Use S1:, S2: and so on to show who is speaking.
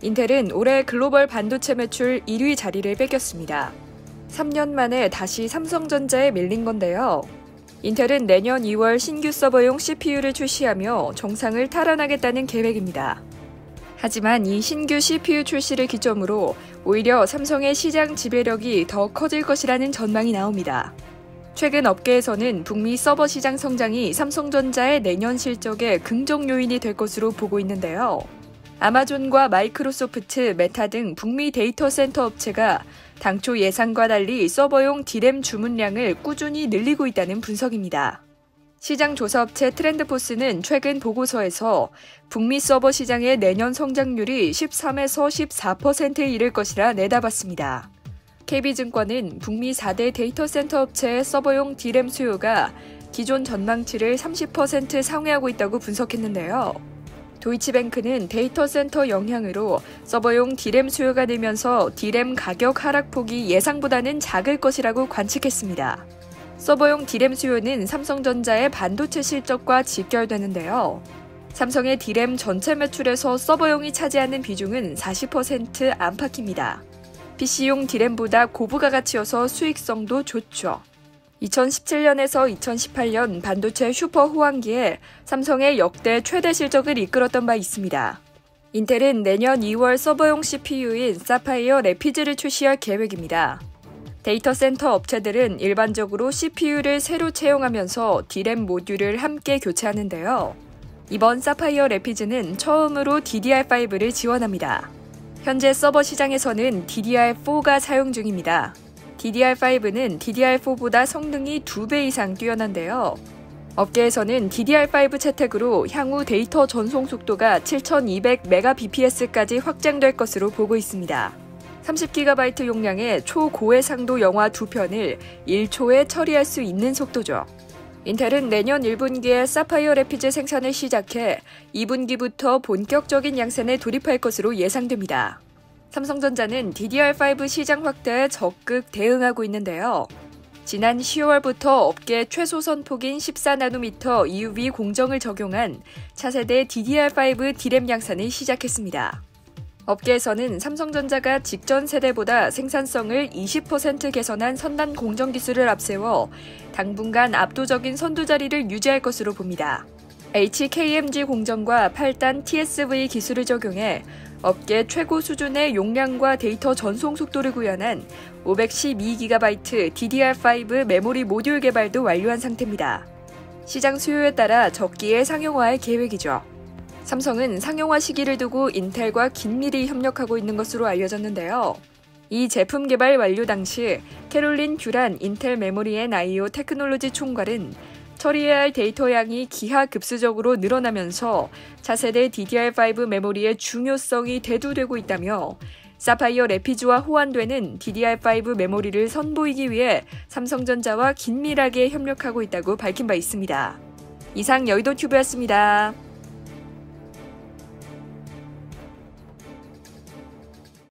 S1: 인텔은 올해 글로벌 반도체 매출 1위 자리를 뺏겼습니다. 3년 만에 다시 삼성전자에 밀린 건데요. 인텔은 내년 2월 신규 서버용 CPU를 출시하며 정상을 탈환하겠다는 계획입니다. 하지만 이 신규 CPU 출시를 기점으로 오히려 삼성의 시장 지배력이 더 커질 것이라는 전망이 나옵니다. 최근 업계에서는 북미 서버 시장 성장이 삼성전자의 내년 실적의 긍정 요인이 될 것으로 보고 있는데요. 아마존과 마이크로소프트, 메타 등 북미 데이터 센터 업체가 당초 예상과 달리 서버용 D램 주문량을 꾸준히 늘리고 있다는 분석입니다. 시장 조사업체 트렌드포스는 최근 보고서에서 북미 서버 시장의 내년 성장률이 13에서 14%에 이를 것이라 내다봤습니다. KB증권은 북미 4대 데이터 센터 업체의 서버용 D램 수요가 기존 전망치를 30% 상회하고 있다고 분석했는데요. 도이치뱅크는 데이터 센터 영향으로 서버용 D램 수요가 늘면서 D램 가격 하락폭이 예상보다는 작을 것이라고 관측했습니다. 서버용 D램 수요는 삼성전자의 반도체 실적과 직결되는데요. 삼성의 D램 전체 매출에서 서버용이 차지하는 비중은 40% 안팎입니다. PC용 D램보다 고부가 가치여서 수익성도 좋죠. 2017년에서 2018년 반도체 슈퍼 호황기에 삼성의 역대 최대 실적을 이끌었던 바 있습니다. 인텔은 내년 2월 서버용 CPU인 사파이어 래피즈를 출시할 계획입니다. 데이터 센터 업체들은 일반적으로 CPU를 새로 채용하면서 D램 모듈을 함께 교체하는데요. 이번 사파이어 래피즈는 처음으로 DDR5를 지원합니다. 현재 서버 시장에서는 DDR4가 사용 중입니다. DDR5는 DDR4보다 성능이 2배 이상 뛰어난데요. 업계에서는 DDR5 채택으로 향후 데이터 전송 속도가 7200Mbps까지 확장될 것으로 보고 있습니다. 30GB 용량의 초고해상도 영화 2편을 1초에 처리할 수 있는 속도죠. 인텔은 내년 1분기에 사파이어 래피즈 생산을 시작해 2분기부터 본격적인 양산에 돌입할 것으로 예상됩니다. 삼성전자는 DDR5 시장 확대에 적극 대응하고 있는데요. 지난 10월부터 업계 최소 선폭인 14나노미터 EUV 공정을 적용한 차세대 DDR5 D램 양산을 시작했습니다. 업계에서는 삼성전자가 직전 세대보다 생산성을 20% 개선한 선단 공정 기술을 앞세워 당분간 압도적인 선두 자리를 유지할 것으로 봅니다. HKMG 공정과 8단 TSV 기술을 적용해 업계 최고 수준의 용량과 데이터 전송 속도를 구현한 512GB DDR5 메모리 모듈 개발도 완료한 상태입니다. 시장 수요에 따라 적기에 상용화할 계획이죠. 삼성은 상용화 시기를 두고 인텔과 긴밀히 협력하고 있는 것으로 알려졌는데요. 이 제품 개발 완료 당시 캐롤린 듀란 인텔 메모리 앤 IO 테크놀로지 총괄은 처리해야 할 데이터 양이 기하급수적으로 늘어나면서 차세대 DDR5 메모리의 중요성이 대두되고 있다며 사파이어 래피즈와 호환되는 DDR5 메모리를 선보이기 위해 삼성전자와 긴밀하게 협력하고 있다고 밝힌 바 있습니다. 이상 여의도 튜브였습니다.